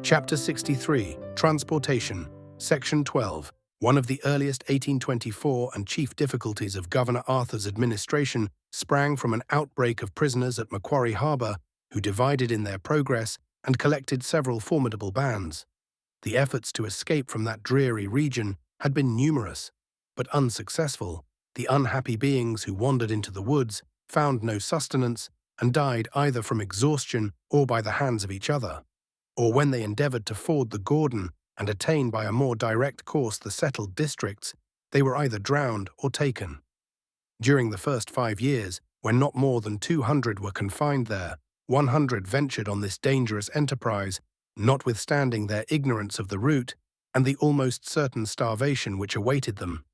Chapter 63, Transportation, Section 12. One of the earliest 1824 and chief difficulties of Governor Arthur's administration sprang from an outbreak of prisoners at Macquarie Harbour who divided in their progress and collected several formidable bands. The efforts to escape from that dreary region had been numerous, but unsuccessful. The unhappy beings who wandered into the woods found no sustenance and died either from exhaustion or by the hands of each other, or when they endeavoured to ford the Gordon and attain by a more direct course the settled districts, they were either drowned or taken. During the first 5 years, when not more than 200 were confined there, 100 ventured on this dangerous enterprise, notwithstanding their ignorance of the route and the almost certain starvation which awaited them.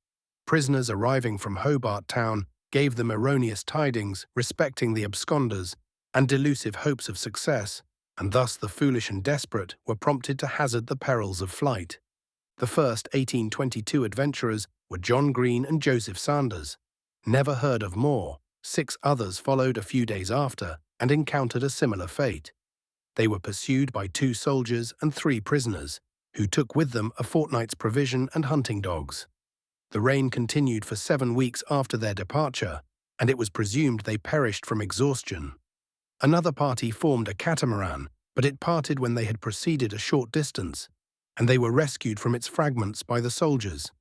Prisoners arriving from Hobart Town gave them erroneous tidings respecting the absconders and delusive hopes of success, and thus the foolish and desperate were prompted to hazard the perils of flight. The first 1822 adventurers were John Green and Joseph Sanders. Never heard of more, 6 others followed a few days after and encountered a similar fate. They were pursued by 2 soldiers and 3 prisoners, who took with them a fortnight's provision and hunting dogs. The rain continued for 7 weeks after their departure, and it was presumed they perished from exhaustion. Another party formed a catamaran, but it parted when they had proceeded a short distance, and they were rescued from its fragments by the soldiers.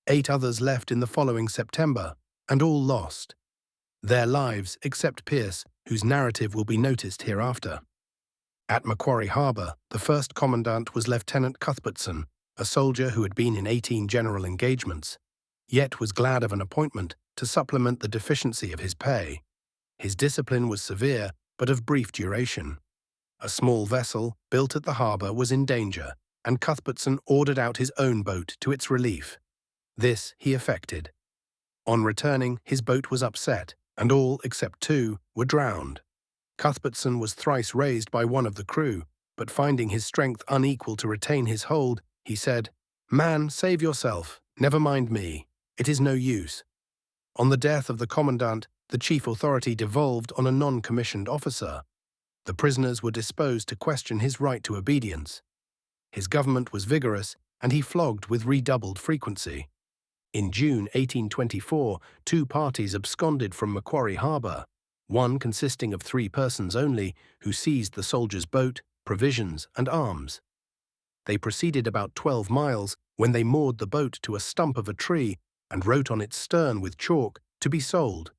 8 others left in the following September, and all lost. Their lives, except Pierce, whose narrative will be noticed hereafter. At Macquarie Harbour, the first commandant was Lieutenant Cuthbertson, a soldier who had been in 18 general engagements, yet was glad of an appointment to supplement the deficiency of his pay. His discipline was severe, but of brief duration. A small vessel, built at the harbour, was in danger, and Cuthbertson ordered out his own boat to its relief. This he effected. On returning, his boat was upset, and all, except 2, were drowned. Cuthbertson was thrice raised by one of the crew, but finding his strength unequal to retain his hold, he said, "Man, save yourself, never mind me. It is no use." On the death of the commandant, the chief authority devolved on a non-commissioned officer. The prisoners were disposed to question his right to obedience. His government was vigorous, and he flogged with redoubled frequency. In June 1824, 2 parties absconded from Macquarie Harbour, one consisting of 3 persons only, who seized the soldiers' boat, provisions, and arms. They proceeded about 12 miles when they moored the boat to a stump of a tree and wrote on its stern with chalk, "To be sold."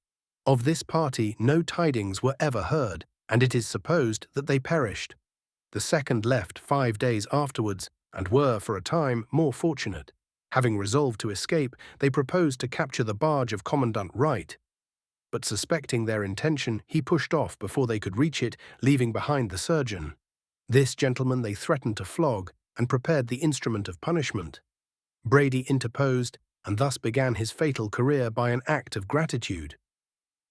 Of this party no tidings were ever heard, and it is supposed that they perished. The second left 5 days afterwards, and were, for a time, more fortunate. Having resolved to escape, they proposed to capture the barge of Commandant Wright. But suspecting their intention, he pushed off before they could reach it, leaving behind the surgeon. This gentleman they threatened to flog, and prepared the instrument of punishment. Brady interposed, and thus began his fatal career by an act of gratitude.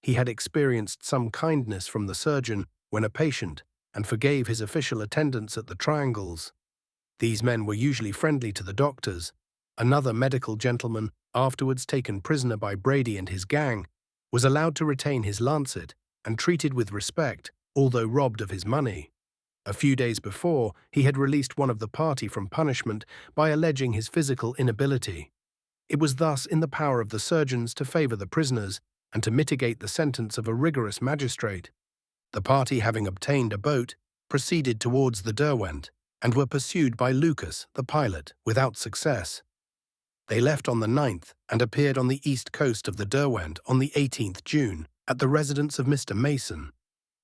He had experienced some kindness from the surgeon when a patient, and forgave his official attendance at the triangles. These men were usually friendly to the doctors. Another medical gentleman, afterwards taken prisoner by Brady and his gang, was allowed to retain his lancet and treated with respect, although robbed of his money. A few days before, he had released one of the party from punishment by alleging his physical inability. It was thus in the power of the surgeons to favour the prisoners and to mitigate the sentence of a rigorous magistrate. The party, having obtained a boat, proceeded towards the Derwent and were pursued by Lucas, the pilot, without success. They left on the 9th and appeared on the east coast of the Derwent on the 18th June at the residence of Mr. Mason.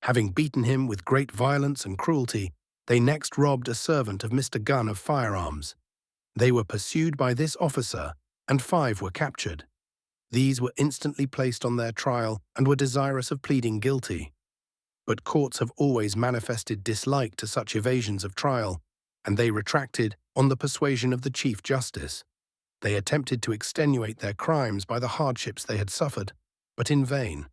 Having beaten him with great violence and cruelty, they next robbed a servant of Mr. Gunn of firearms. They were pursued by this officer, and 5 were captured. These were instantly placed on their trial and were desirous of pleading guilty. But courts have always manifested dislike to such evasions of trial, and they retracted on the persuasion of the Chief Justice. They attempted to extenuate their crimes by the hardships they had suffered, but in vain.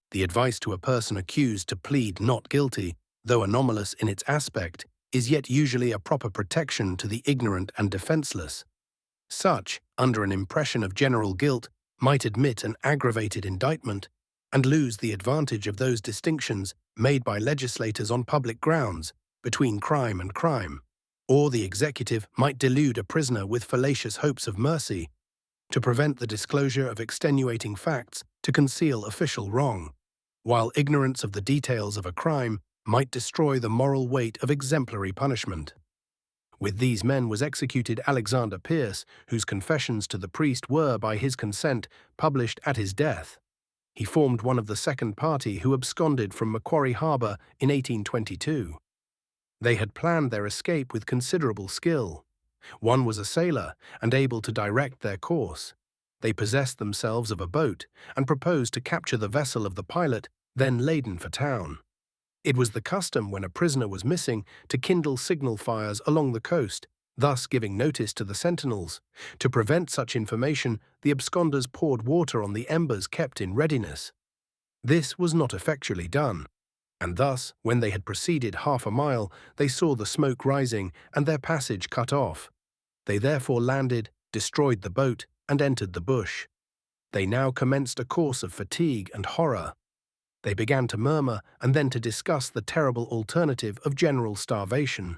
The advice to a person accused to plead not guilty, though anomalous in its aspect, is yet usually a proper protection to the ignorant and defenceless. Such, under an impression of general guilt, might admit an aggravated indictment and lose the advantage of those distinctions made by legislators on public grounds between crime and crime. Or the executive might delude a prisoner with fallacious hopes of mercy to prevent the disclosure of extenuating facts to conceal official wrong, while ignorance of the details of a crime might destroy the moral weight of exemplary punishment. With these men was executed Alexander Pierce, whose confessions to the priest were, by his consent, published at his death. He formed one of the second party who absconded from Macquarie Harbour in 1822. They had planned their escape with considerable skill. One was a sailor and able to direct their course. They possessed themselves of a boat and proposed to capture the vessel of the pilot, then laden for town. It was the custom, when a prisoner was missing, to kindle signal fires along the coast, thus giving notice to the sentinels. To prevent such information, the absconders poured water on the embers kept in readiness. This was not effectually done, and thus, when they had proceeded half a mile, they saw the smoke rising and their passage cut off. They therefore landed, destroyed the boat, and entered the bush. They now commenced a course of fatigue and horror. They began to murmur and then to discuss the terrible alternative of general starvation.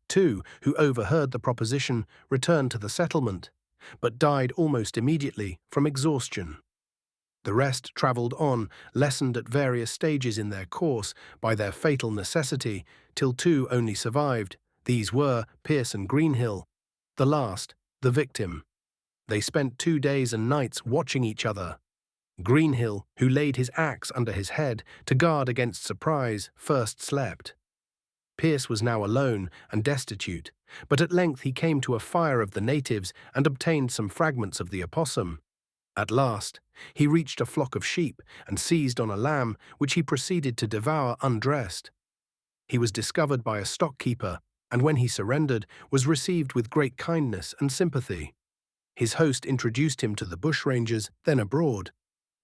Two, who overheard the proposition, returned to the settlement, but died almost immediately from exhaustion. The rest travelled on, lessened at various stages in their course by their fatal necessity, till two only survived. These were Pierce and Greenhill, the last, the victim. They spent 2 days and nights watching each other. Greenhill, who laid his axe under his head to guard against surprise, first slept. Pierce was now alone and destitute, but at length he came to a fire of the natives and obtained some fragments of the opossum. At last, he reached a flock of sheep and seized on a lamb, which he proceeded to devour undressed. He was discovered by a stockkeeper, and when he surrendered, was received with great kindness and sympathy. His host introduced him to the bushrangers, then abroad,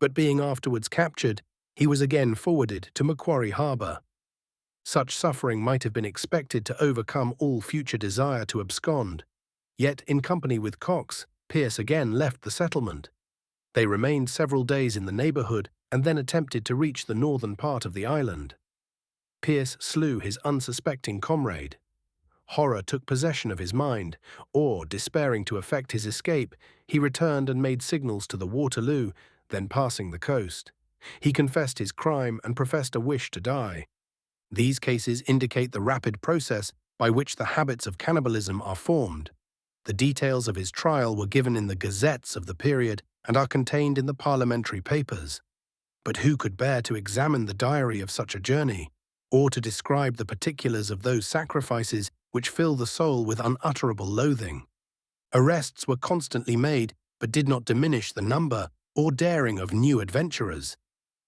but being afterwards captured, he was again forwarded to Macquarie Harbour. Such suffering might have been expected to overcome all future desire to abscond. Yet, in company with Cox, Pierce again left the settlement. They remained several days in the neighbourhood and then attempted to reach the northern part of the island. Pierce slew his unsuspecting comrade. Horror took possession of his mind, or, despairing to effect his escape, he returned and made signals to the Waterloo, then passing the coast. He confessed his crime and professed a wish to die. These cases indicate the rapid process by which the habits of cannibalism are formed. The details of his trial were given in the gazettes of the period and are contained in the parliamentary papers. But who could bear to examine the diary of such a journey, or to describe the particulars of those sacrifices which fill the soul with unutterable loathing? Arrests were constantly made, but did not diminish the number or daring of new adventurers.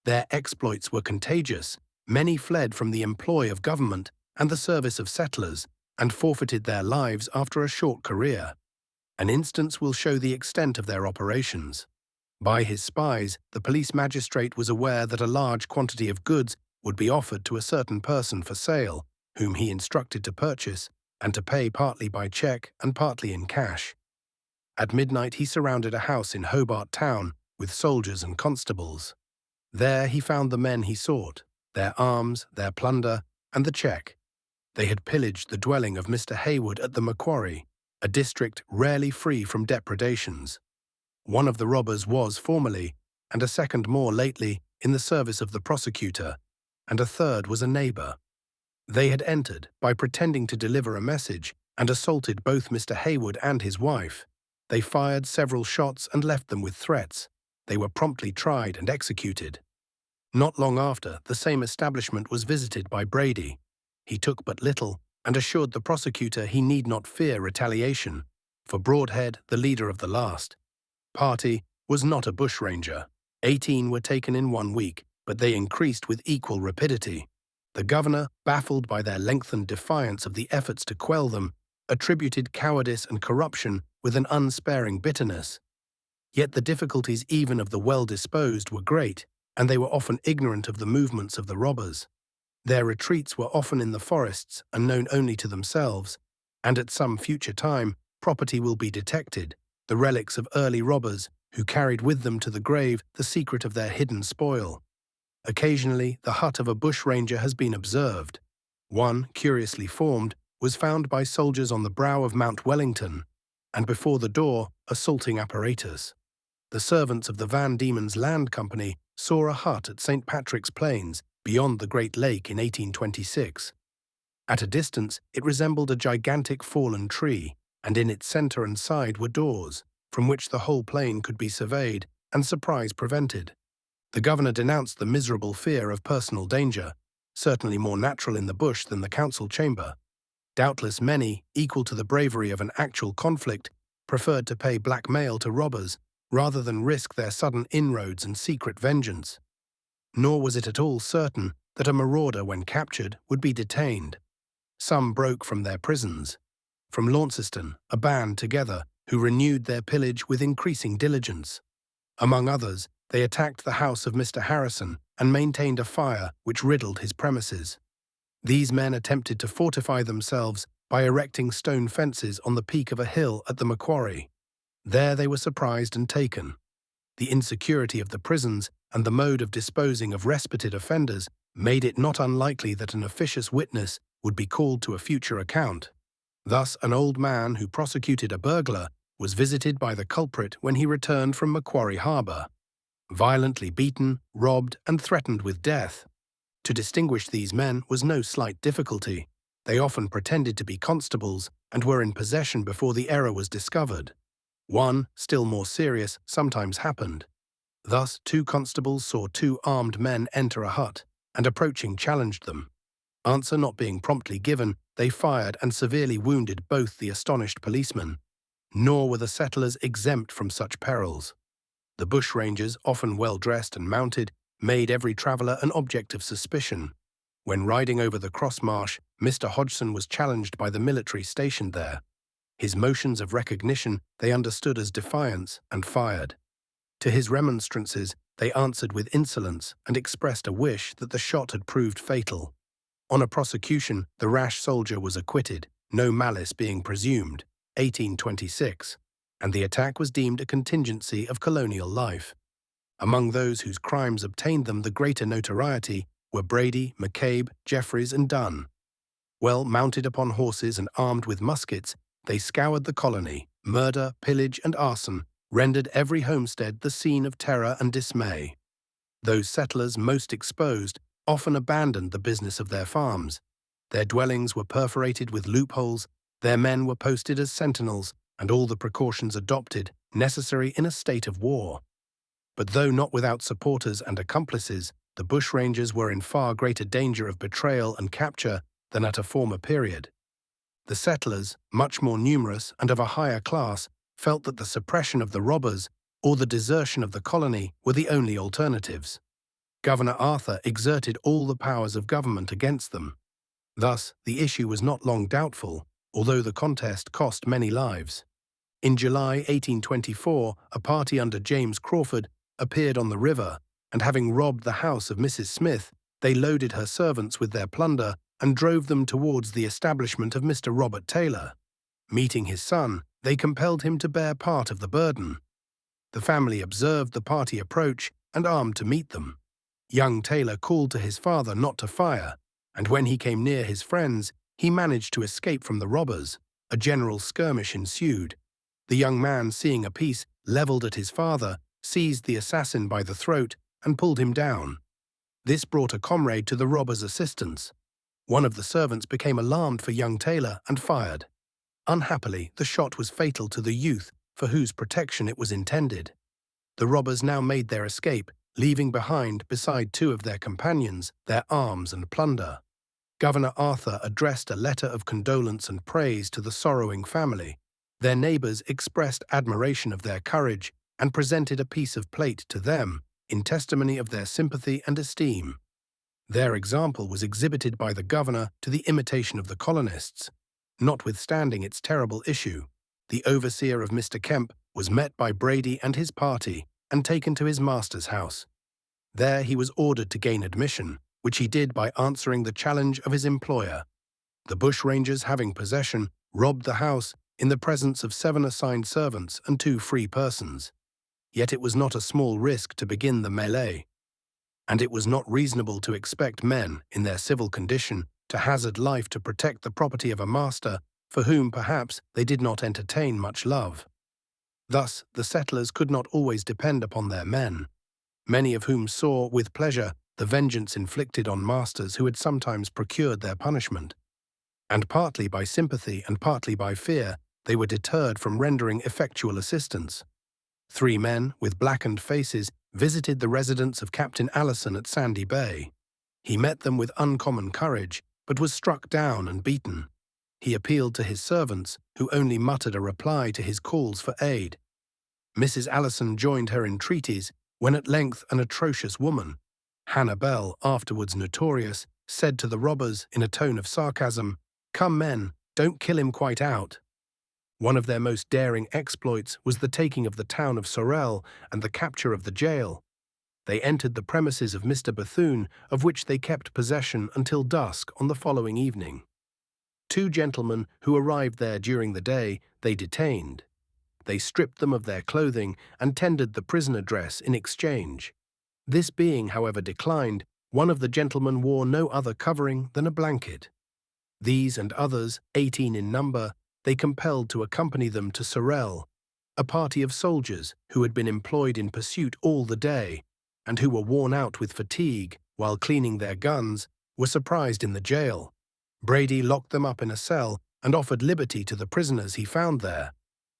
Their exploits were contagious. Many fled from the employ of government and the service of settlers, and forfeited their lives after a short career. An instance will show the extent of their operations. By his spies, the police magistrate was aware that a large quantity of goods would be offered to a certain person for sale, whom he instructed to purchase, and to pay partly by cheque and partly in cash. At midnight he surrounded a house in Hobart Town with soldiers and constables. There he found the men he sought, their arms, their plunder, and the cheque. They had pillaged the dwelling of Mr. Hayward at the Macquarie, a district rarely free from depredations. One of the robbers was formerly, and a second more lately, in the service of the prosecutor, and a third was a neighbour. They had entered by pretending to deliver a message and assaulted both Mr. Hayward and his wife. They fired several shots and left them with threats. They were promptly tried and executed. Not long after, the same establishment was visited by Brady. He took but little and assured the prosecutor he need not fear retaliation, for Broadhead, the leader of the last party, was not a bushranger. 18 were taken in 1 week, but they increased with equal rapidity. The governor, baffled by their lengthened defiance of the efforts to quell them, attributed cowardice and corruption with an unsparing bitterness. Yet the difficulties even of the well-disposed were great, and they were often ignorant of the movements of the robbers. Their retreats were often in the forests and known only to themselves, and at some future time property will be detected, the relics of early robbers who carried with them to the grave the secret of their hidden spoil. Occasionally the hut of a bushranger has been observed. One, curiously formed, was found by soldiers on the brow of Mount Wellington, and before the door, assaulting apparatus. The servants of the Van Diemen's Land Company saw a hut at St. Patrick's Plains, beyond the Great Lake in 1826. At a distance, it resembled a gigantic fallen tree, and in its centre and side were doors, from which the whole plain could be surveyed and surprise prevented. The governor denounced the miserable fear of personal danger, certainly more natural in the bush than the council chamber. Doubtless many, equal to the bravery of an actual conflict, preferred to pay blackmail to robbers rather than risk their sudden inroads and secret vengeance. Nor was it at all certain that a marauder, when captured, would be detained. Some broke from their prisons. From Launceston, a band together who renewed their pillage with increasing diligence. Among others, they attacked the house of Mr. Harrison and maintained a fire which riddled his premises. These men attempted to fortify themselves by erecting stone fences on the peak of a hill at the Macquarie. There they were surprised and taken. The insecurity of the prisons and the mode of disposing of respited offenders made it not unlikely that an officious witness would be called to a future account. Thus, an old man who prosecuted a burglar was visited by the culprit when he returned from Macquarie Harbour. Violently beaten, robbed, and threatened with death. To distinguish these men was no slight difficulty. They often pretended to be constables and were in possession before the error was discovered. One, still more serious, sometimes happened. Thus, 2 constables saw 2 armed men enter a hut, and approaching challenged them. Answer not being promptly given, they fired and severely wounded both the astonished policemen. Nor were the settlers exempt from such perils. The bushrangers, often well-dressed and mounted, made every traveller an object of suspicion. When riding over the cross-marsh, Mr. Hodgson was challenged by the military stationed there. His motions of recognition they understood as defiance and fired. To his remonstrances, they answered with insolence and expressed a wish that the shot had proved fatal. On a prosecution, the rash soldier was acquitted, no malice being presumed, 1826, and the attack was deemed a contingency of colonial life. Among those whose crimes obtained them the greater notoriety were Brady, McCabe, Jeffreys, and Dunn. Well mounted upon horses and armed with muskets, they scoured the colony. Murder, pillage, and arson rendered every homestead the scene of terror and dismay. Those settlers most exposed often abandoned the business of their farms. Their dwellings were perforated with loopholes, their men were posted as sentinels, and all the precautions adopted necessary in a state of war. But though not without supporters and accomplices, the bushrangers were in far greater danger of betrayal and capture than at a former period. The settlers, much more numerous and of a higher class, felt that the suppression of the robbers or the desertion of the colony were the only alternatives. Governor Arthur exerted all the powers of government against them. Thus, the issue was not long doubtful, although the contest cost many lives. In July 1824, a party under James Crawford appeared on the river, and having robbed the house of Mrs. Smith, they loaded her servants with their plunder and drove them towards the establishment of Mr. Robert Taylor. Meeting his son, they compelled him to bear part of the burden. The family observed the party approach and armed to meet them. Young Taylor called to his father not to fire, and when he came near his friends, he managed to escape from the robbers. A general skirmish ensued. The young man, seeing a piece levelled at his father, seized the assassin by the throat and pulled him down. This brought a comrade to the robber's assistance. One of the servants became alarmed for young Taylor and fired. Unhappily, the shot was fatal to the youth for whose protection it was intended. The robbers now made their escape, leaving behind, beside 2 of their companions, their arms and plunder. Governor Arthur addressed a letter of condolence and praise to the sorrowing family. Their neighbours expressed admiration of their courage and presented a piece of plate to them in testimony of their sympathy and esteem. Their example was exhibited by the governor to the imitation of the colonists. Notwithstanding its terrible issue, the overseer of Mr. Kemp was met by Brady and his party and taken to his master's house. There he was ordered to gain admission, which he did by answering the challenge of his employer. The bushrangers, having possession, robbed the house in the presence of 7 assigned servants and 2 free persons. Yet it was not a small risk to begin the mêlée, and it was not reasonable to expect men, in their civil condition, to hazard life to protect the property of a master for whom perhaps they did not entertain much love. Thus, the settlers could not always depend upon their men, many of whom saw with pleasure the vengeance inflicted on masters who had sometimes procured their punishment. And partly by sympathy and partly by fear, they were deterred from rendering effectual assistance. 3 men with blackened faces visited the residence of Captain Allison at Sandy Bay. He met them with uncommon courage, but was struck down and beaten. He appealed to his servants, who only muttered a reply to his calls for aid. Mrs. Allison joined her entreaties when at length an atrocious woman, Hannah Bell, afterwards notorious, said to the robbers in a tone of sarcasm, "Come, men, don't kill him quite out." One of their most daring exploits was the taking of the town of Sorel and the capture of the jail. They entered the premises of Mr. Bethune, of which they kept possession until dusk on the following evening. 2 gentlemen who arrived there during the day they detained. They stripped them of their clothing and tendered the prisoner dress in exchange. This being, however, declined, one of the gentlemen wore no other covering than a blanket. These and others, 18 in number, they compelled to accompany them to Sorel. A party of soldiers who had been employed in pursuit all the day, and who were worn out with fatigue while cleaning their guns, were surprised in the jail. Brady locked them up in a cell and offered liberty to the prisoners he found there,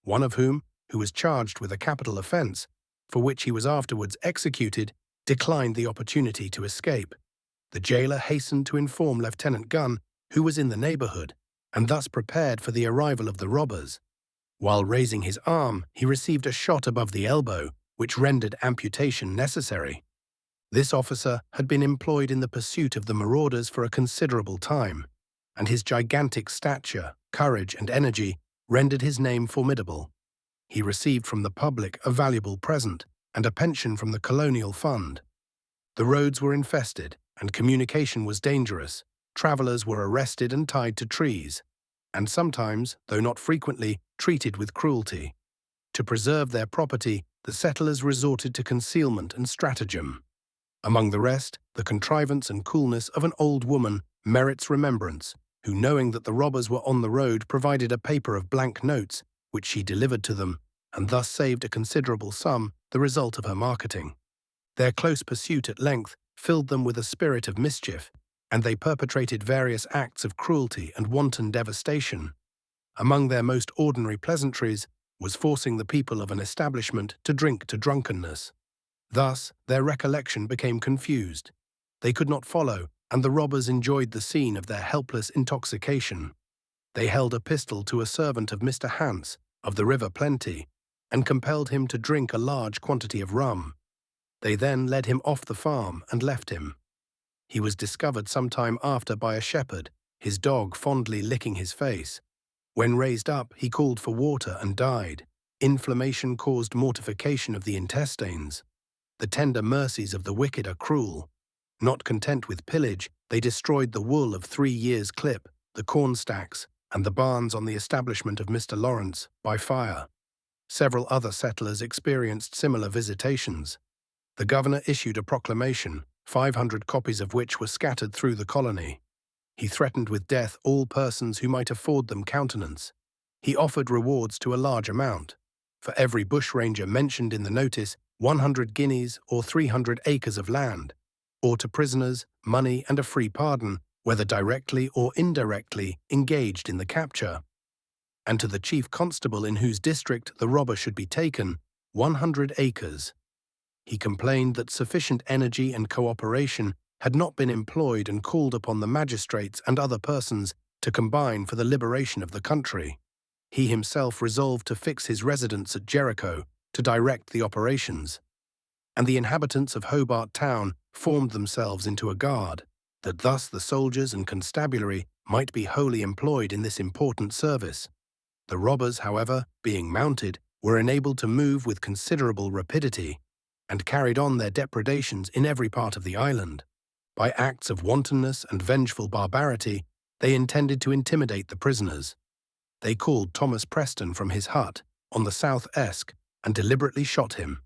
one of whom, who was charged with a capital offence, for which he was afterwards executed, declined the opportunity to escape. The jailer hastened to inform Lieutenant Gunn, who was in the neighbourhood, and thus prepared for the arrival of the robbers. While raising his arm, he received a shot above the elbow, which rendered amputation necessary. This officer had been employed in the pursuit of the marauders for a considerable time, and his gigantic stature, courage, and energy rendered his name formidable. He received from the public a valuable present and a pension from the colonial fund. The roads were infested, and communication was dangerous. Travellers were arrested and tied to trees, and sometimes, though not frequently, treated with cruelty. To preserve their property, the settlers resorted to concealment and stratagem. Among the rest, the contrivance and coolness of an old woman merits remembrance, who, knowing that the robbers were on the road, provided a paper of blank notes, which she delivered to them, and thus saved a considerable sum, the result of her marketing. Their close pursuit at length filled them with a spirit of mischief, and they perpetrated various acts of cruelty and wanton devastation. Among their most ordinary pleasantries was forcing the people of an establishment to drink to drunkenness. Thus, their recollection became confused. They could not follow, and the robbers enjoyed the scene of their helpless intoxication. They held a pistol to a servant of Mr. Hance, of the River Plenty, and compelled him to drink a large quantity of rum. They then led him off the farm and left him. He was discovered some time after by a shepherd, his dog fondly licking his face. When raised up, he called for water and died. Inflammation caused mortification of the intestines. The tender mercies of the wicked are cruel. Not content with pillage, they destroyed the wool of 3 years' clip, the corn stacks, and the barns on the establishment of Mr. Lawrence by fire. Several other settlers experienced similar visitations. The governor issued a proclamation, 500 copies of which were scattered through the colony. He threatened with death all persons who might afford them countenance. He offered rewards to a large amount. For every bushranger mentioned in the notice, 100 guineas or 300 acres of land, or to prisoners, money and a free pardon, whether directly or indirectly engaged in the capture. And to the chief constable in whose district the robber should be taken, 100 acres. He complained that sufficient energy and cooperation had not been employed and called upon the magistrates and other persons to combine for the liberation of the country. He himself resolved to fix his residence at Jericho to direct the operations, and the inhabitants of Hobart Town formed themselves into a guard, that thus the soldiers and constabulary might be wholly employed in this important service. The robbers, however, being mounted, were enabled to move with considerable rapidity, and carried on their depredations in every part of the island. By acts of wantonness and vengeful barbarity, they intended to intimidate the prisoners. They called Thomas Preston from his hut on the South Esk and deliberately shot him.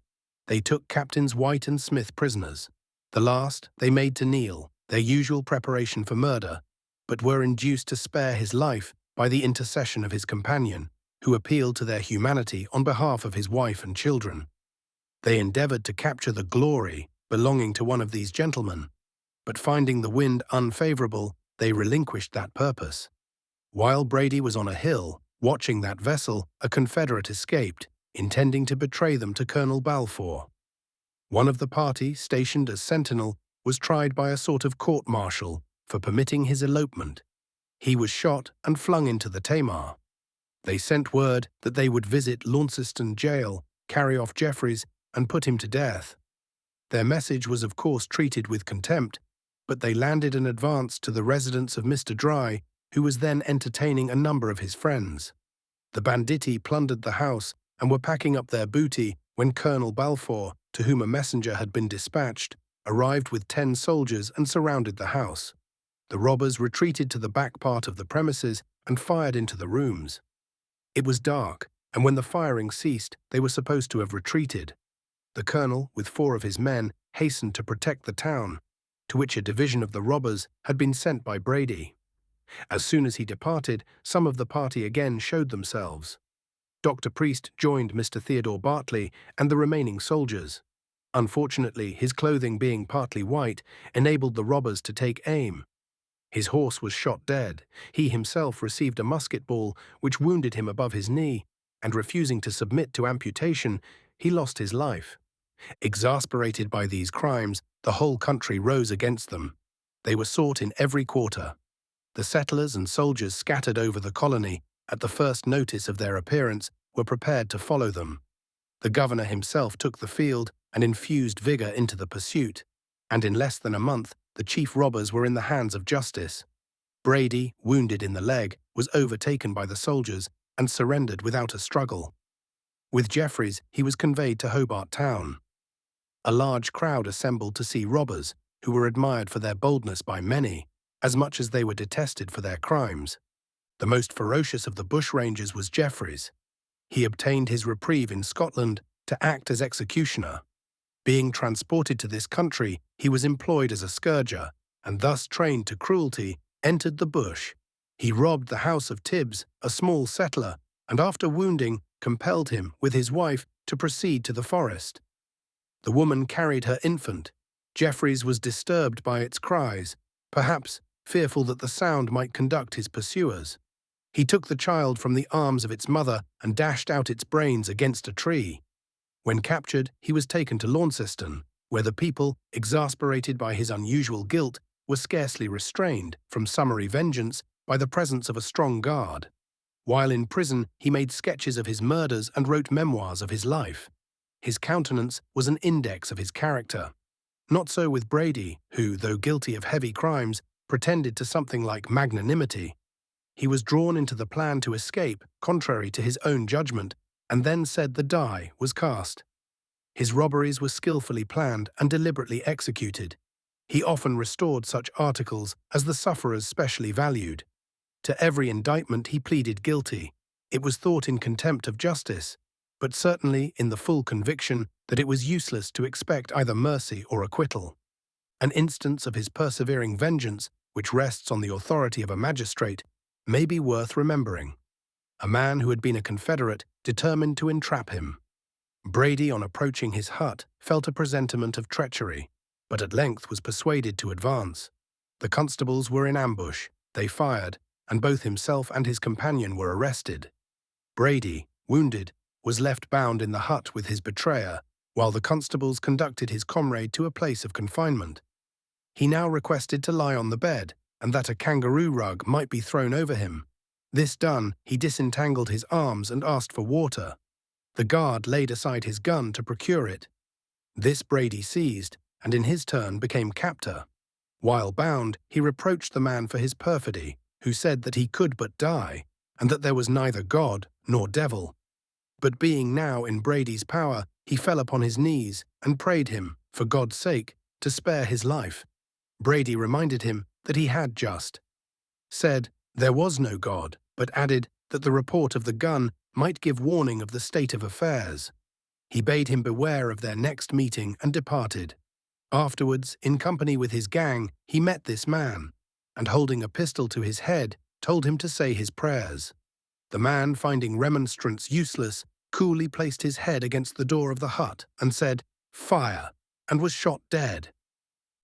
They took Captains White and Smith prisoners. The last they made to kneel, their usual preparation for murder, but were induced to spare his life by the intercession of his companion, who appealed to their humanity on behalf of his wife and children. They endeavored to capture the glory belonging to one of these gentlemen, but finding the wind unfavorable, they relinquished that purpose. While Brady was on a hill, watching that vessel, a Confederate escaped, intending to betray them to Colonel Balfour. One of the party, stationed as sentinel, was tried by a sort of court-martial for permitting his elopement. He was shot and flung into the Tamar. They sent word that they would visit Launceston jail, carry off Jeffreys, and put him to death. Their message was of course treated with contempt, but they landed and advanced to the residence of Mr. Dry, who was then entertaining a number of his friends. The banditti plundered the house and were packing up their booty when Colonel Balfour, to whom a messenger had been dispatched, arrived with 10 soldiers and surrounded the house. The robbers retreated to the back part of the premises and fired into the rooms. It was dark, and when the firing ceased, they were supposed to have retreated. The colonel, with 4 of his men, hastened to protect the town, to which a division of the robbers had been sent by Brady. As soon as he departed, some of the party again showed themselves. Dr. Priest joined Mr. Theodore Bartley and the remaining soldiers. Unfortunately, his clothing being partly white enabled the robbers to take aim. His horse was shot dead. He himself received a musket ball which wounded him above his knee, and refusing to submit to amputation, he lost his life. Exasperated by these crimes, the whole country rose against them. They were sought in every quarter. The settlers and soldiers scattered over the colony, at the first notice of their appearance, were prepared to follow them. The governor himself took the field and infused vigor into the pursuit, and in less than a month the chief robbers were in the hands of justice. Brady, wounded in the leg, was overtaken by the soldiers and surrendered without a struggle. With Jeffreys, he was conveyed to Hobart Town. A large crowd assembled to see robbers, who were admired for their boldness by many, as much as they were detested for their crimes. The most ferocious of the bushrangers was Jeffreys. He obtained his reprieve in Scotland to act as executioner. Being transported to this country, he was employed as a scourger, and thus trained to cruelty, entered the bush. He robbed the house of Tibbs, a small settler, and after wounding, compelled him, with his wife, to proceed to the forest. The woman carried her infant. Jeffreys was disturbed by its cries, perhaps fearful that the sound might conduct his pursuers. He took the child from the arms of its mother and dashed out its brains against a tree. When captured, he was taken to Launceston, where the people, exasperated by his unusual guilt, were scarcely restrained from summary vengeance by the presence of a strong guard. While in prison, he made sketches of his murders and wrote memoirs of his life. His countenance was an index of his character. Not so with Brady, who, though guilty of heavy crimes, pretended to something like magnanimity. He was drawn into the plan to escape, contrary to his own judgment, and then said the die was cast. His robberies were skillfully planned and deliberately executed. He often restored such articles as the sufferers specially valued. To every indictment he pleaded guilty. It was thought in contempt of justice, but certainly in the full conviction that it was useless to expect either mercy or acquittal. An instance of his persevering vengeance, which rests on the authority of a magistrate, may be worth remembering. A man who had been a Confederate determined to entrap him. Brady, on approaching his hut, felt a presentiment of treachery, but at length was persuaded to advance. The constables were in ambush. They fired, and both himself and his companion were arrested. Brady, wounded, was left bound in the hut with his betrayer, while the constables conducted his comrade to a place of confinement. He now requested to lie on the bed, and that a kangaroo rug might be thrown over him. This done, he disentangled his arms and asked for water. The guard laid aside his gun to procure it. This Brady seized, and in his turn became captor. While bound, he reproached the man for his perfidy, who said that he could but die, and that there was neither God nor devil. But being now in Brady's power, he fell upon his knees and prayed him, for God's sake, to spare his life. Brady reminded him that he had said there was no God, but added that the report of the gun might give warning of the state of affairs. He bade him beware of their next meeting and departed. Afterwards, in company with his gang, he met this man. and holding a pistol to his head, told him to say his prayers. The man, finding remonstrance useless, coolly placed his head against the door of the hut and said, "Fire," and was shot dead.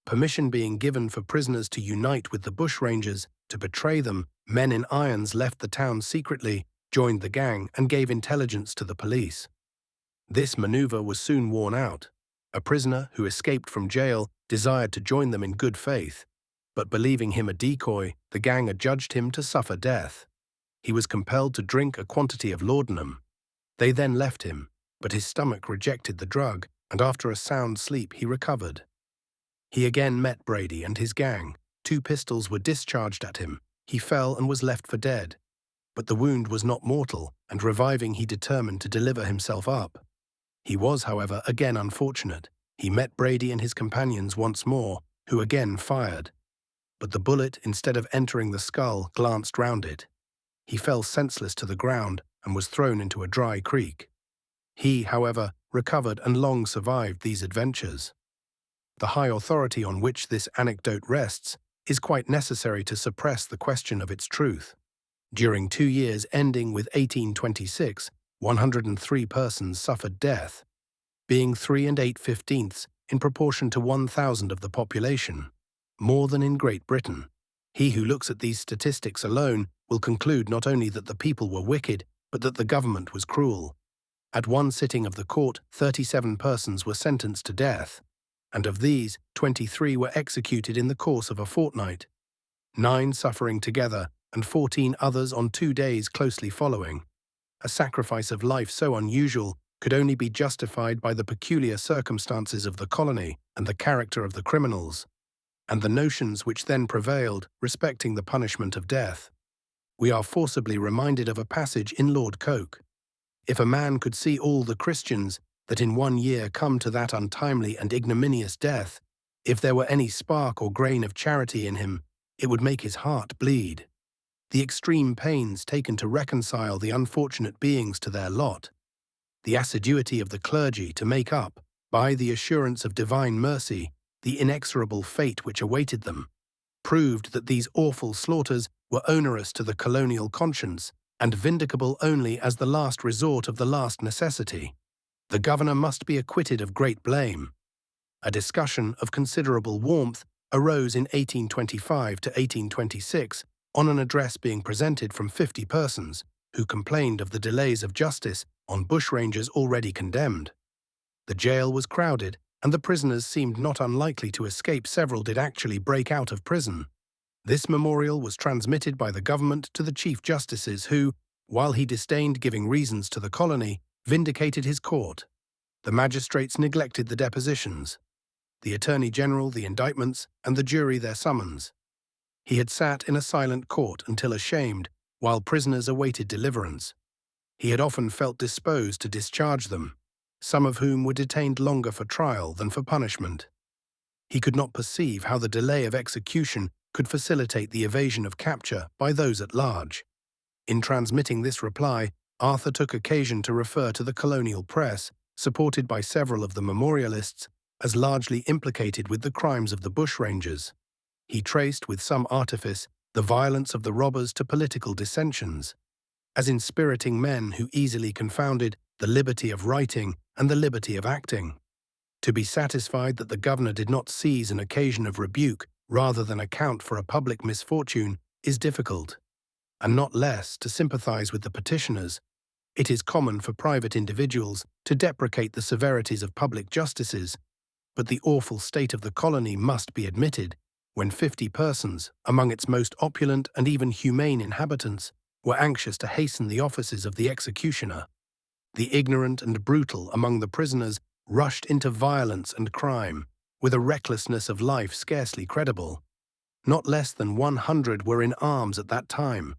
Permission being given for prisoners to unite with the bushrangers to betray them, men in irons left the town secretly, joined the gang, and gave intelligence to the police. This maneuver was soon worn out. A prisoner who escaped from jail desired to join them in good faith, but believing him a decoy, the gang adjudged him to suffer death. He was compelled to drink a quantity of laudanum. They then left him, but his stomach rejected the drug, and after a sound sleep he recovered. He again met Brady and his gang. 2 pistols were discharged at him. He fell and was left for dead. But the wound was not mortal, and reviving he determined to deliver himself up. He was, however, again unfortunate. He met Brady and his companions once more, who again fired. But the bullet, instead of entering the skull, glanced round it. He fell senseless to the ground and was thrown into a dry creek. He, however, recovered and long survived these adventures. The high authority on which this anecdote rests is quite necessary to suppress the question of its truth. During 2 years ending with 1826, 103 persons suffered death, being 3 8/15 in proportion to 1,000 of the population, more than in Great Britain. He who looks at these statistics alone will conclude not only that the people were wicked, but that the government was cruel. At one sitting of the court, 37 persons were sentenced to death, and of these, 23 were executed in the course of a fortnight, 9 suffering together, and 14 others on 2 days closely following. A sacrifice of life so unusual could only be justified by the peculiar circumstances of the colony and the character of the criminals, and the notions which then prevailed respecting the punishment of death. We are forcibly reminded of a passage in Lord Coke. If a man could see all the Christians that in 1 year come to that untimely and ignominious death, if there were any spark or grain of charity in him, it would make his heart bleed. The extreme pains taken to reconcile the unfortunate beings to their lot, the assiduity of the clergy to make up, by the assurance of divine mercy, the inexorable fate which awaited them, proved that these awful slaughters were onerous to the colonial conscience and vindicable only as the last resort of the last necessity. The governor must be acquitted of great blame. A discussion of considerable warmth arose in 1825 to 1826 on an address being presented from 50 persons who complained of the delays of justice on bushrangers already condemned. The jail was crowded, and the prisoners seemed not unlikely to escape. Several did actually break out of prison. This memorial was transmitted by the government to the Chief Justices who, while he disdained giving reasons to the colony, vindicated his court. The magistrates neglected the depositions, the Attorney General the indictments, and the jury their summons. He had sat in a silent court until ashamed, while prisoners awaited deliverance. He had often felt disposed to discharge them, some of whom were detained longer for trial than for punishment. He could not perceive how the delay of execution could facilitate the evasion of capture by those at large. In transmitting this reply, Arthur took occasion to refer to the colonial press, supported by several of the memorialists, as largely implicated with the crimes of the bushrangers. He traced, with some artifice, the violence of the robbers to political dissensions, as inspiriting men who easily confounded the liberty of writing and the liberty of acting. To be satisfied that the governor did not seize an occasion of rebuke rather than account for a public misfortune is difficult, and not less to sympathize with the petitioners. It is common for private individuals to deprecate the severities of public justices, but the awful state of the colony must be admitted when 50 persons, among its most opulent and even humane inhabitants, were anxious to hasten the offices of the executioner. The ignorant and brutal among the prisoners rushed into violence and crime, with a recklessness of life scarcely credible. Not less than 100 were in arms at that time.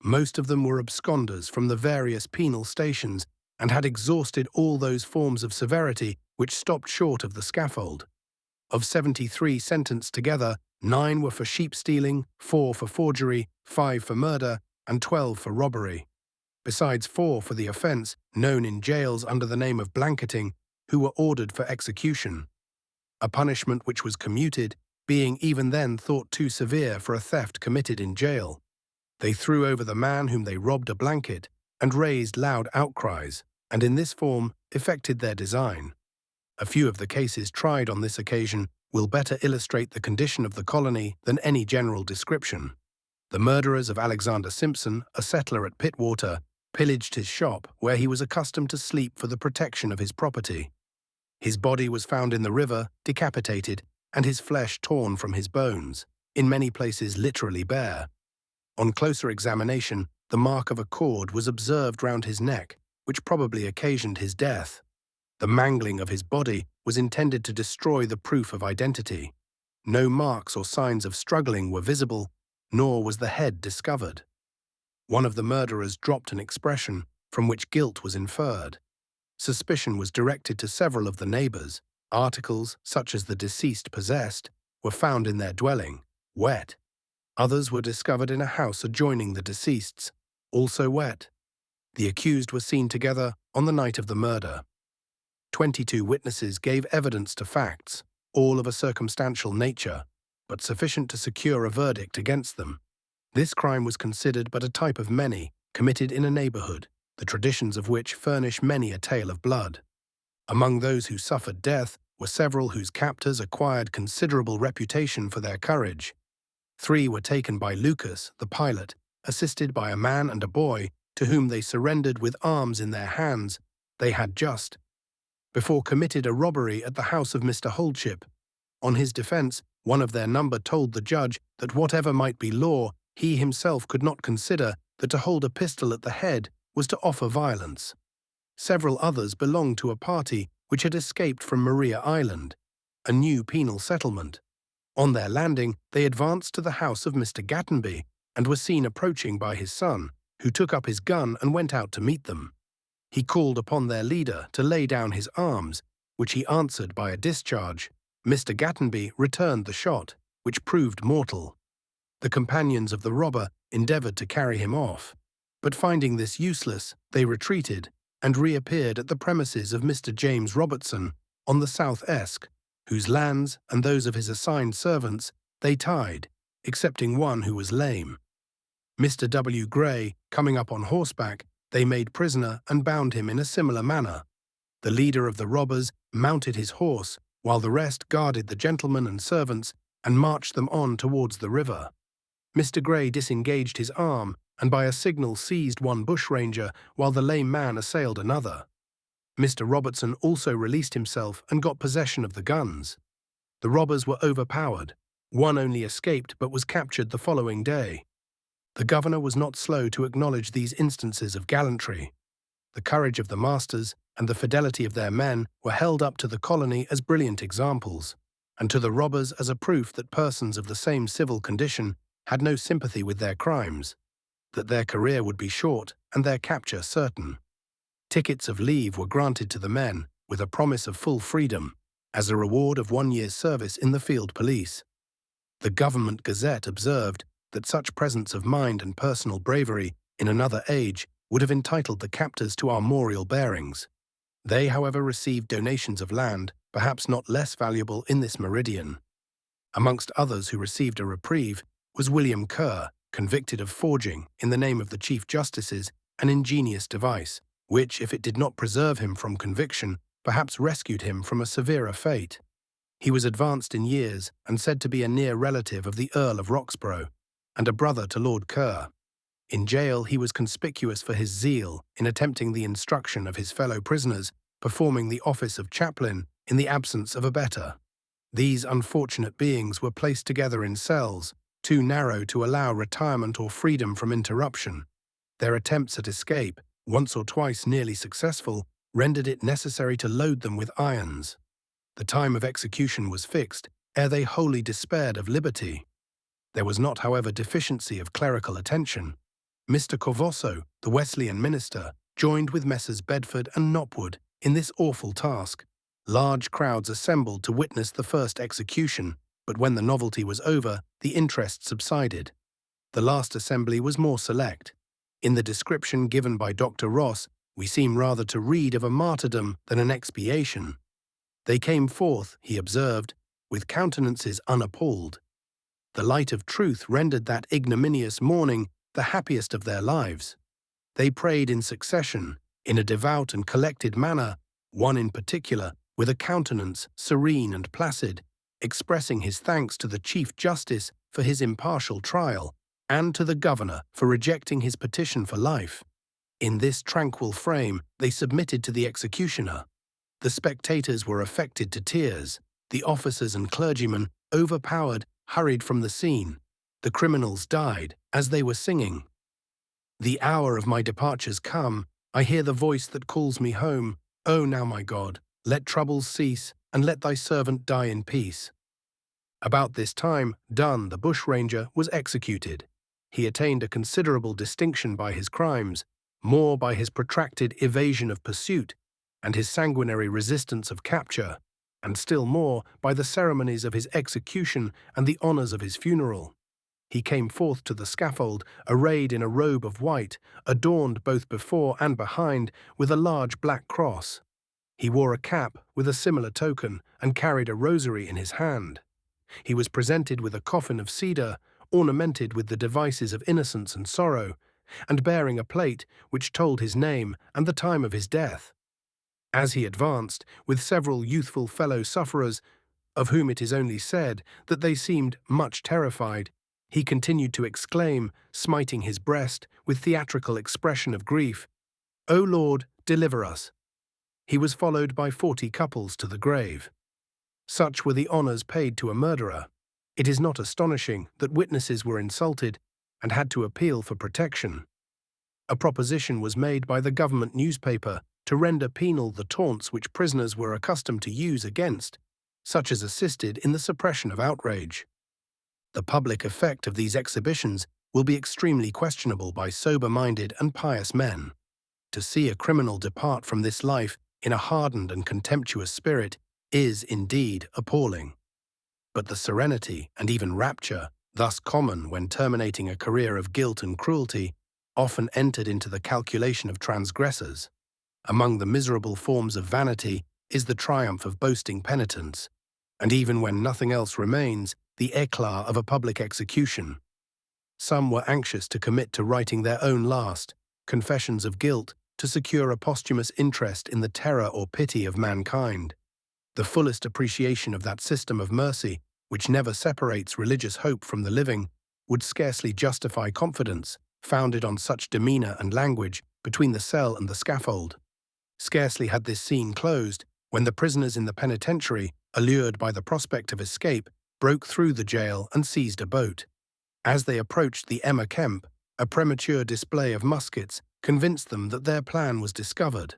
Most of them were absconders from the various penal stations and had exhausted all those forms of severity which stopped short of the scaffold. Of 73 sentenced together, 9 were for sheep-stealing, 4 for forgery, 5 for murder, and 12 for robbery, besides 4 for the offence, known in jails under the name of blanketing, who were ordered for execution, a punishment which was commuted being even then thought too severe for a theft committed in jail. They threw over the man whom they robbed a blanket and raised loud outcries, and in this form effected their design. A few of the cases tried on this occasion will better illustrate the condition of the colony than any general description. The murderers of Alexander Simpson, a settler at Pittwater, pillaged his shop where he was accustomed to sleep for the protection of his property. His body was found in the river, decapitated, and his flesh torn from his bones, in many places literally bare. On closer examination, the mark of a cord was observed round his neck, which probably occasioned his death. The mangling of his body was intended to destroy the proof of identity. No marks or signs of struggling were visible, nor was the head discovered. One of the murderers dropped an expression from which guilt was inferred. Suspicion was directed to several of the neighbors. Articles, such as the deceased possessed, were found in their dwelling, wet. Others were discovered in a house adjoining the deceased's, also wet. The accused were seen together on the night of the murder. 22 witnesses gave evidence to facts, all of a circumstantial nature, but sufficient to secure a verdict against them. This crime was considered but a type of many committed in a neighborhood, the traditions of which furnish many a tale of blood. Among those who suffered death were several whose captors acquired considerable reputation for their courage. 3 were taken by Lucas, the pilot, assisted by a man and a boy, to whom they surrendered with arms in their hands. They had just before committed a robbery at the house of Mr. Holdship. On his defense, one of their number told the judge that whatever might be law, he himself could not consider that to hold a pistol at the head was to offer violence. Several others belonged to a party which had escaped from Maria Island, a new penal settlement. On their landing, they advanced to the house of Mr. Gattenby and were seen approaching by his son, who took up his gun and went out to meet them. He called upon their leader to lay down his arms, which he answered by a discharge. Mr. Gattenby returned the shot, which proved mortal. The companions of the robber endeavored to carry him off, but finding this useless, they retreated and reappeared at the premises of Mr. James Robertson on the South Esk, whose lands and those of his assigned servants they tied, excepting one who was lame. Mr. W. Gray, coming up on horseback, they made prisoner and bound him in a similar manner. The leader of the robbers mounted his horse, while the rest guarded the gentlemen and servants and marched them on towards the river. Mr. Gray disengaged his arm and by a signal seized one bushranger while the lame man assailed another. Mr. Robertson also released himself and got possession of the guns. The robbers were overpowered. One only escaped but was captured the following day. The governor was not slow to acknowledge these instances of gallantry. The courage of the masters and the fidelity of their men were held up to the colony as brilliant examples, and to the robbers as a proof that persons of the same civil condition had no sympathy with their crimes, that their career would be short and their capture certain. Tickets of leave were granted to the men, with a promise of full freedom, as a reward of 1 year's service in the field police. The Government Gazette observed that such presence of mind and personal bravery in another age would have entitled the captors to armorial bearings. They, however, received donations of land, perhaps not less valuable in this meridian. Amongst others who received a reprieve was William Kerr, convicted of forging, in the name of the Chief Justices, an ingenious device, which, if it did not preserve him from conviction, perhaps rescued him from a severer fate. He was advanced in years and said to be a near relative of the Earl of Roxburgh, and a brother to Lord Kerr. In jail he was conspicuous for his zeal in attempting the instruction of his fellow prisoners, performing the office of chaplain in the absence of a better. These unfortunate beings were placed together in cells, too narrow to allow retirement or freedom from interruption. Their attempts at escape, once or twice nearly successful, rendered it necessary to load them with irons. The time of execution was fixed, ere they wholly despaired of liberty. There was not, however, deficiency of clerical attention. Mr. Corvosso, the Wesleyan minister, joined with Messrs. Bedford and Nopwood in this awful task. Large crowds assembled to witness the first execution, but when the novelty was over, the interest subsided. The last assembly was more select. In the description given by Dr. Ross, we seem rather to read of a martyrdom than an expiation. They came forth, he observed, with countenances unappalled. The light of truth rendered that ignominious morning the happiest of their lives. They prayed in succession, in a devout and collected manner, one in particular, with a countenance serene and placid, expressing his thanks to the Chief Justice for his impartial trial, and to the governor for rejecting his petition for life. In this tranquil frame, they submitted to the executioner. The spectators were affected to tears. The officers and clergymen, overpowered, hurried from the scene. The criminals died as they were singing. The hour of my departure's come. I hear the voice that calls me home. O now, my God, let troubles cease, and let thy servant die in peace. About this time, Dunn, the bushranger, was executed. He attained a considerable distinction by his crimes, more by his protracted evasion of pursuit, and his sanguinary resistance of capture, and still more by the ceremonies of his execution and the honours of his funeral. He came forth to the scaffold, arrayed in a robe of white, adorned both before and behind with a large black cross. He wore a cap with a similar token, and carried a rosary in his hand. He was presented with a coffin of cedar, ornamented with the devices of innocence and sorrow, and bearing a plate which told his name and the time of his death. As he advanced, with several youthful fellow-sufferers, of whom it is only said that they seemed much terrified, he continued to exclaim, smiting his breast with theatrical expression of grief, "O Lord, deliver us." He was followed by 40 couples to the grave. Such were the honours paid to a murderer. It is not astonishing that witnesses were insulted and had to appeal for protection. A proposition was made by the government newspaper to render penal the taunts which prisoners were accustomed to use against, such as assisted in the suppression of outrage. The public effect of these exhibitions will be extremely questionable by sober-minded and pious men. To see a criminal depart from this life in a hardened and contemptuous spirit is, indeed, appalling. But the serenity and even rapture, thus common when terminating a career of guilt and cruelty, often entered into the calculation of transgressors. Among the miserable forms of vanity is the triumph of boasting penitence, and even when nothing else remains, the éclat of a public execution. Some were anxious to commit to writing their own last, confessions of guilt, to secure a posthumous interest in the terror or pity of mankind. The fullest appreciation of that system of mercy, which never separates religious hope from the living, would scarcely justify confidence, founded on such demeanour and language, between the cell and the scaffold. Scarcely had this scene closed, when the prisoners in the penitentiary, allured by the prospect of escape, broke through the jail and seized a boat. As they approached the Emma Kemp, a premature display of muskets convinced them that their plan was discovered.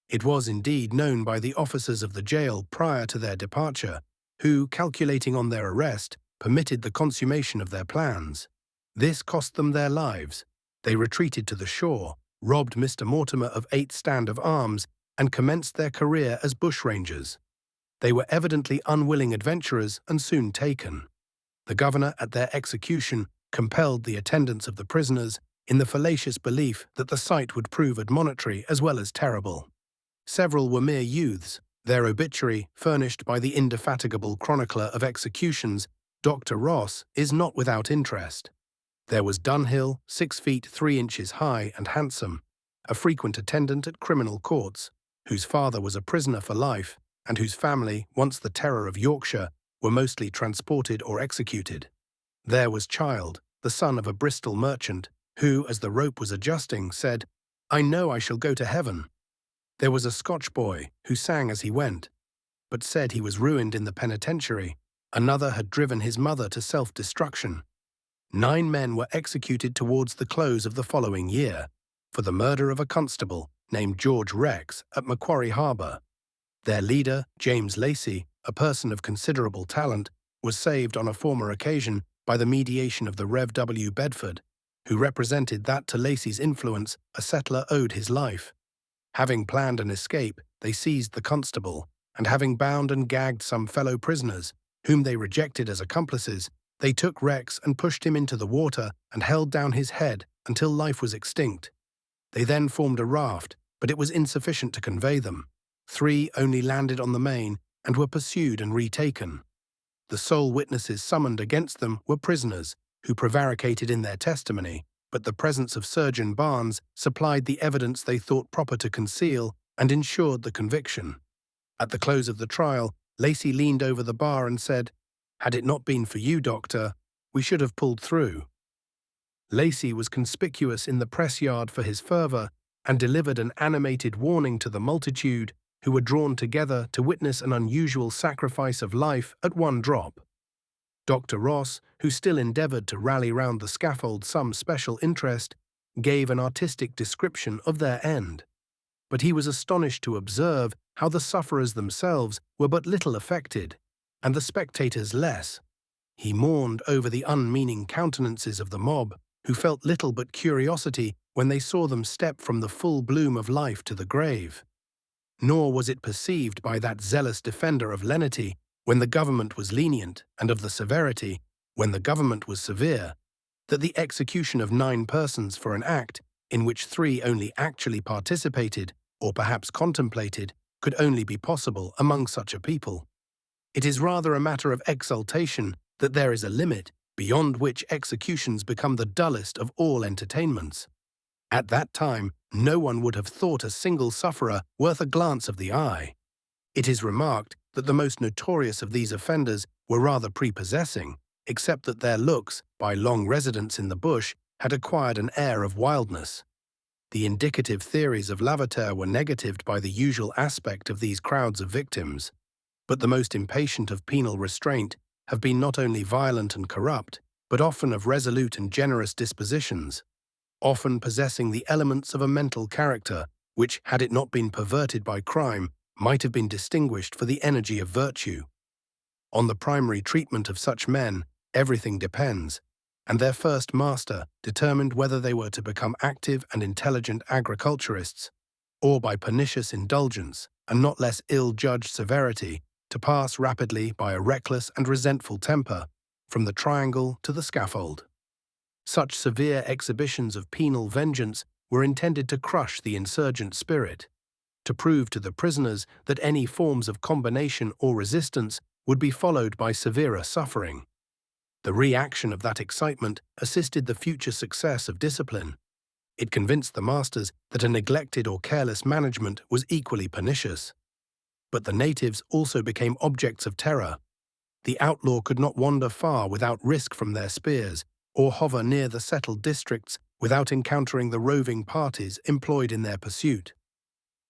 It was indeed known by the officers of the jail prior to their departure, who, calculating on their arrest, permitted the consummation of their plans. This cost them their lives. They retreated to the shore, robbed Mr. Mortimer of 8 stand of arms, and commenced their career as bushrangers. They were evidently unwilling adventurers and soon taken. The governor, at their execution, compelled the attendance of the prisoners in the fallacious belief that the sight would prove admonitory as well as terrible. Several were mere youths. Their obituary, furnished by the indefatigable chronicler of executions, Dr. Ross, is not without interest. There was Dunhill, 6 feet 3 inches high and handsome, a frequent attendant at criminal courts, whose father was a prisoner for life, and whose family, once the terror of Yorkshire, were mostly transported or executed. There was Child, the son of a Bristol merchant, who, as the rope was adjusting, said, "I know I shall go to heaven." There was a Scotch boy who sang as he went, but said he was ruined in the penitentiary. Another had driven his mother to self-destruction. 9 men were executed towards the close of the following year for the murder of a constable named George Rex at Macquarie Harbour. Their leader, James Lacey, a person of considerable talent, was saved on a former occasion by the mediation of the Rev. W. Bedford, who represented that to Lacey's influence a settler owed his life. Having planned an escape, they seized the constable, and having bound and gagged some fellow prisoners, whom they rejected as accomplices, they took Rex and pushed him into the water and held down his head until life was extinct. They then formed a raft, but it was insufficient to convey them. 3 only landed on the main and were pursued and retaken. The sole witnesses summoned against them were prisoners, who prevaricated in their testimony, but the presence of Surgeon Barnes supplied the evidence they thought proper to conceal and ensured the conviction. At the close of the trial, Lacey leaned over the bar and said, "Had it not been for you, Doctor, we should have pulled through." Lacey was conspicuous in the press yard for his fervour and delivered an animated warning to the multitude who were drawn together to witness an unusual sacrifice of life at one drop. Dr. Ross, who still endeavoured to rally round the scaffold some special interest, gave an artistic description of their end. But he was astonished to observe how the sufferers themselves were but little affected, and the spectators less. He mourned over the unmeaning countenances of the mob, who felt little but curiosity when they saw them step from the full bloom of life to the grave. Nor was it perceived by that zealous defender of lenity, when the government was lenient, and of the severity, when the government was severe, that the execution of 9 persons for an act in which 3 only actually participated, or perhaps contemplated, could only be possible among such a people. It is rather a matter of exultation that there is a limit beyond which executions become the dullest of all entertainments. At that time, no one would have thought a single sufferer worth a glance of the eye. It is remarked that the most notorious of these offenders were rather prepossessing, except that their looks, by long residence in the bush, had acquired an air of wildness. The indicative theories of Lavater were negatived by the usual aspect of these crowds of victims. But the most impatient of penal restraint have been not only violent and corrupt, but often of resolute and generous dispositions, often possessing the elements of a mental character, which, had it not been perverted by crime, might have been distinguished for the energy of virtue. On the primary treatment of such men, everything depends, and their first master determined whether they were to become active and intelligent agriculturists, or by pernicious indulgence, and not less ill-judged severity, to pass rapidly by a reckless and resentful temper from the triangle to the scaffold. Such severe exhibitions of penal vengeance were intended to crush the insurgent spirit, to prove to the prisoners that any forms of combination or resistance would be followed by severer suffering. The reaction of that excitement assisted the future success of discipline. It convinced the masters that a neglected or careless management was equally pernicious. But the natives also became objects of terror. The outlaw could not wander far without risk from their spears, or hover near the settled districts without encountering the roving parties employed in their pursuit.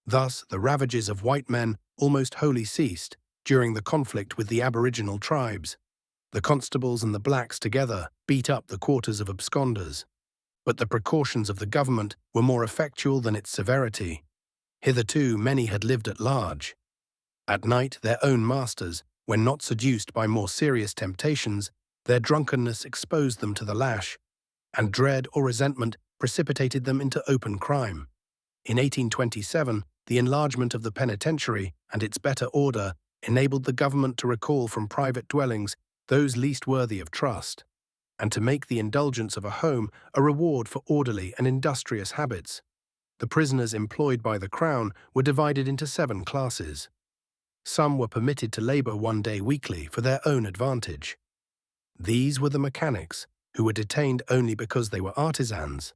Thus, the ravages of white men almost wholly ceased during the conflict with the aboriginal tribes. The constables and the blacks together beat up the quarters of absconders. But the precautions of the government were more effectual than its severity. Hitherto, many had lived at large. At night, their own masters, when not seduced by more serious temptations, their drunkenness exposed them to the lash, and dread or resentment precipitated them into open crime. In 1827, the enlargement of the penitentiary and its better order enabled the government to recall from private dwellings those least worthy of trust, and to make the indulgence of a home a reward for orderly and industrious habits. The prisoners employed by the Crown were divided into 7 classes. Some were permitted to labour 1 day weekly for their own advantage. These were the mechanics, who were detained only because they were artisans.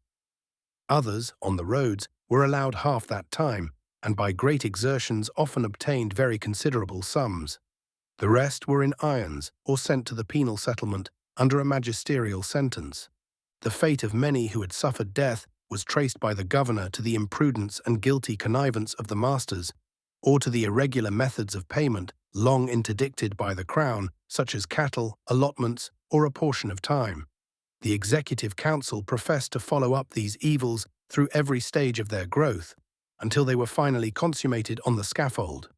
Others, on the roads, were allowed half that time, and by great exertions often obtained very considerable sums. The rest were in irons or sent to the penal settlement under a magisterial sentence. The fate of many who had suffered death was traced by the governor to the imprudence and guilty connivance of the masters, or to the irregular methods of payment long interdicted by the Crown, such as cattle, allotments, or a portion of time. The Executive Council professed to follow up these evils through every stage of their growth, until they were finally consummated on the scaffold.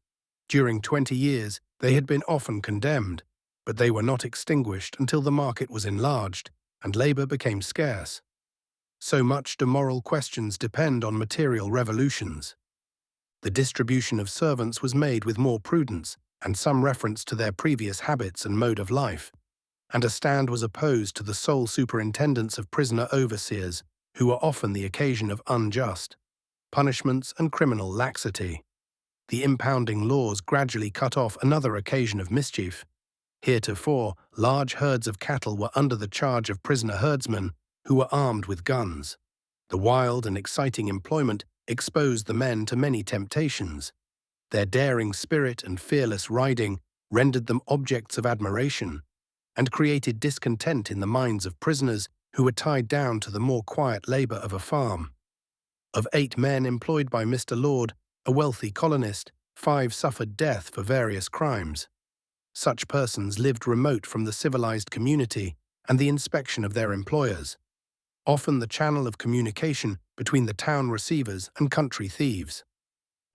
During 20 years, they had been often condemned, but they were not extinguished until the market was enlarged and labour became scarce. So much do moral questions depend on material revolutions. The distribution of servants was made with more prudence and some reference to their previous habits and mode of life, and a stand was opposed to the sole superintendence of prisoner overseers, who were often the occasion of unjust punishments and criminal laxity. The impounding laws gradually cut off another occasion of mischief. Heretofore, large herds of cattle were under the charge of prisoner herdsmen who were armed with guns. The wild and exciting employment exposed the men to many temptations. Their daring spirit and fearless riding rendered them objects of admiration and created discontent in the minds of prisoners who were tied down to the more quiet labor of a farm. Of 8 men employed by Mr. Lord, a wealthy colonist, 5 suffered death for various crimes. Such persons lived remote from the civilized community and the inspection of their employers, often the channel of communication between the town receivers and country thieves.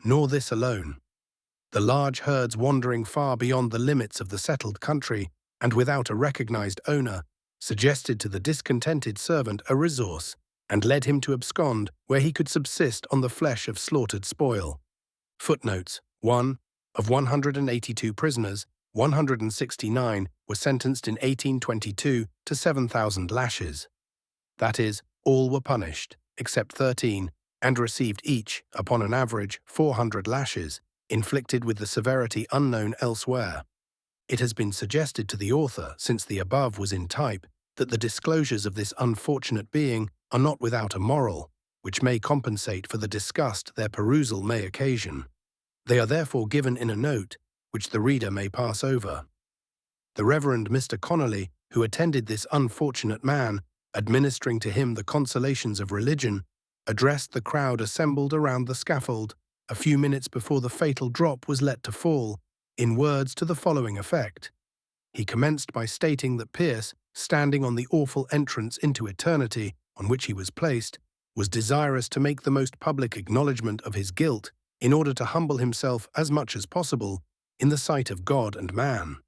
Nor this alone. The large herds wandering far beyond the limits of the settled country and without a recognized owner suggested to the discontented servant a resource and led him to abscond where he could subsist on the flesh of slaughtered spoil. Footnotes 1. Of 182 prisoners, 169 were sentenced in 1822 to 7,000 lashes. That is, all were punished, except 13, and received each, upon an average, 400 lashes, inflicted with the severity unknown elsewhere. It has been suggested to the author, since the above was in type, that the disclosures of this unfortunate being are not without a moral, which may compensate for the disgust their perusal may occasion. They are therefore given in a note, which the reader may pass over. The Reverend Mr. Connolly, who attended this unfortunate man, administering to him the consolations of religion, addressed the crowd assembled around the scaffold a few minutes before the fatal drop was let to fall, in words to the following effect. He commenced by stating that Pierce, standing on the awful entrance into eternity on which he was placed, was desirous to make the most public acknowledgment of his guilt in order to humble himself as much as possible in the sight of God and man.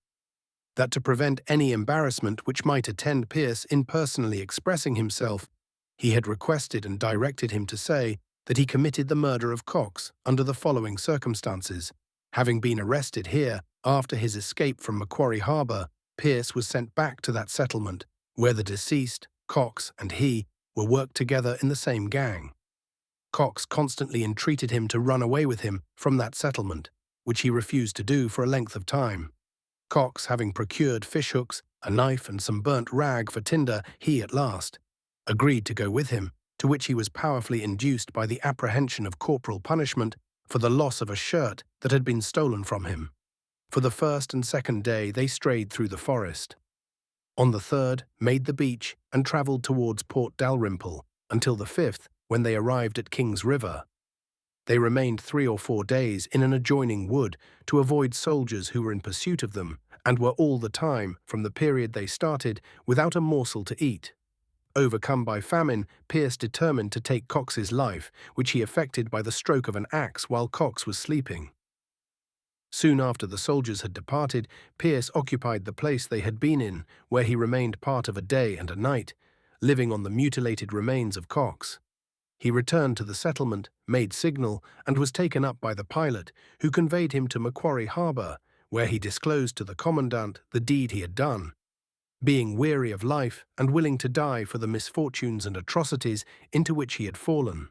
That to prevent any embarrassment which might attend Pierce in personally expressing himself, he had requested and directed him to say that he committed the murder of Cox under the following circumstances. Having been arrested here after his escape from Macquarie Harbour, Pierce was sent back to that settlement, where the deceased, Cox, and he were worked together in the same gang. Cox constantly entreated him to run away with him from that settlement, which he refused to do for a length of time. Cox, having procured fishhooks, a knife, and some burnt rag for tinder, he at last agreed to go with him, to which he was powerfully induced by the apprehension of corporal punishment for the loss of a shirt that had been stolen from him. For the first and second day they strayed through the forest. On the third, made the beach and travelled towards Port Dalrymple, until the 5th, when they arrived at King's River. They remained 3 or 4 days in an adjoining wood to avoid soldiers who were in pursuit of them, and were all the time, from the period they started, without a morsel to eat. Overcome by famine, Pierce determined to take Cox's life, which he effected by the stroke of an axe while Cox was sleeping. Soon after the soldiers had departed, Pierce occupied the place they had been in, where he remained part of a day and a night, living on the mutilated remains of Cox. He returned to the settlement, made signal, and was taken up by the pilot, who conveyed him to Macquarie Harbour, where he disclosed to the commandant the deed he had done. Being weary of life and willing to die for the misfortunes and atrocities into which he had fallen,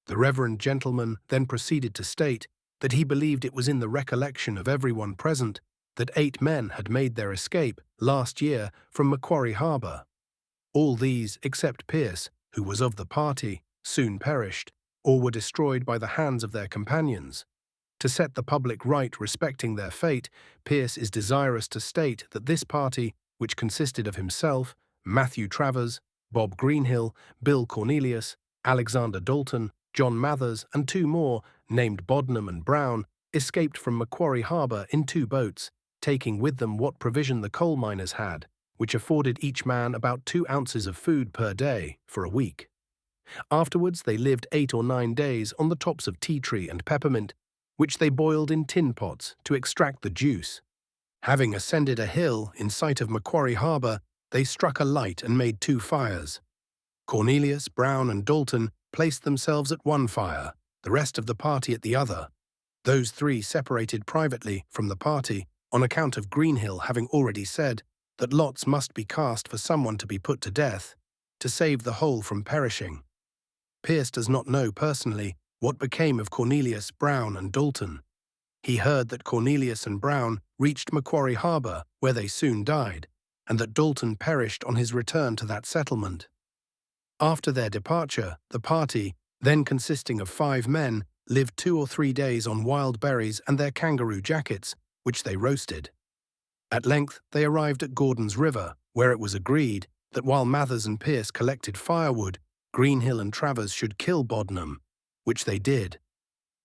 the reverend gentleman then proceeded to state that he believed it was in the recollection of everyone present that 8 men had made their escape last year from Macquarie Harbour. All these, except Pierce, who was of the party, soon perished, or were destroyed by the hands of their companions. To set the public right respecting their fate, Pierce is desirous to state that this party, which consisted of himself, Matthew Travers, Bob Greenhill, Bill Cornelius, Alexander Dalton, John Mathers, and 2 more, named Bodnam and Brown, escaped from Macquarie Harbour in 2 boats, taking with them what provision the coal miners had, which afforded each man about 2 ounces of food per day for a week. Afterwards they lived 8 or 9 days on the tops of tea tree and peppermint, which they boiled in tin pots to extract the juice. Having ascended a hill in sight of Macquarie Harbour, they struck a light and made 2 fires. Cornelius, Brown, and Dalton placed themselves at one fire, the rest of the party at the other. Those 3 separated privately from the party, on account of Greenhill having already said that lots must be cast for someone to be put to death, to save the whole from perishing. Pierce does not know personally what became of Cornelius, Brown, and Dalton. He heard that Cornelius and Brown reached Macquarie Harbour, where they soon died, and that Dalton perished on his return to that settlement. After their departure, the party, then consisting of 5 men, lived 2 or 3 days on wild berries and their kangaroo jackets, which they roasted. At length they arrived at Gordon's River, where it was agreed that while Mathers and Pearce collected firewood, Greenhill and Travers should kill Bodnam, which they did.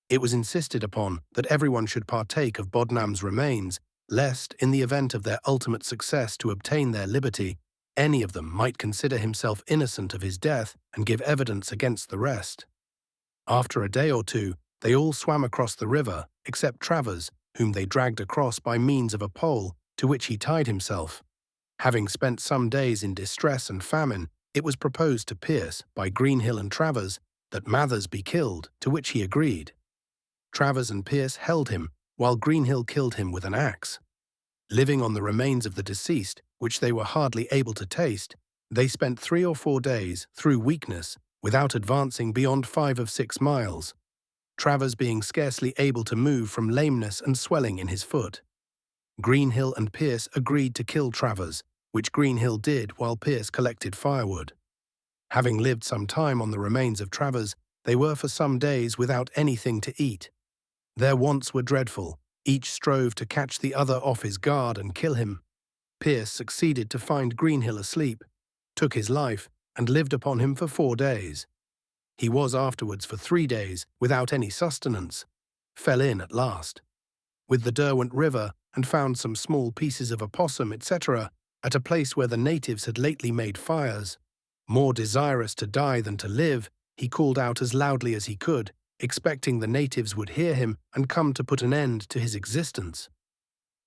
It was insisted upon that everyone should partake of Bodnam's remains, lest, in the event of their ultimate success to obtain their liberty, any of them might consider himself innocent of his death and give evidence against the rest. After a day or two, they all swam across the river, except Travers, whom they dragged across by means of a pole, to which he tied himself. Having spent some days in distress and famine, it was proposed to Pearce, by Greenhill and Travers, that Mathers be killed, to which he agreed. Travers and Pearce held him, while Greenhill killed him with an axe. Living on the remains of the deceased, which they were hardly able to taste, they spent 3 or 4 days, through weakness, without advancing beyond 5 of 6 miles, Travers being scarcely able to move from lameness and swelling in his foot. Greenhill and Pearce agreed to kill Travers, which Greenhill did while Pearce collected firewood. Having lived some time on the remains of Travers, they were for some days without anything to eat. Their wants were dreadful. Each strove to catch the other off his guard and kill him. Pearce succeeded to find Greenhill asleep, took his life, and lived upon him for 4 days. He was afterwards for 3 days without any sustenance, fell in at last, with the Derwent River, and found some small pieces of opossum, etc., at a place where the natives had lately made fires. More desirous to die than to live, he called out as loudly as he could, expecting the natives would hear him and come to put an end to his existence.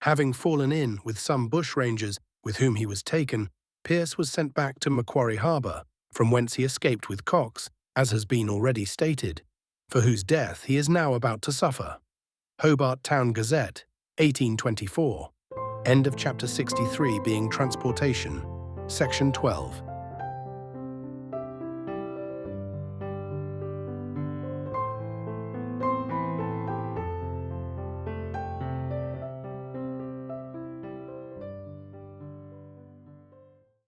Having fallen in with some bushrangers with whom he was taken, Pearce was sent back to Macquarie Harbour, from whence he escaped with Cox, as has been already stated, for whose death he is now about to suffer. Hobart Town Gazette, 1824. End of chapter 63, being Transportation. Section 12.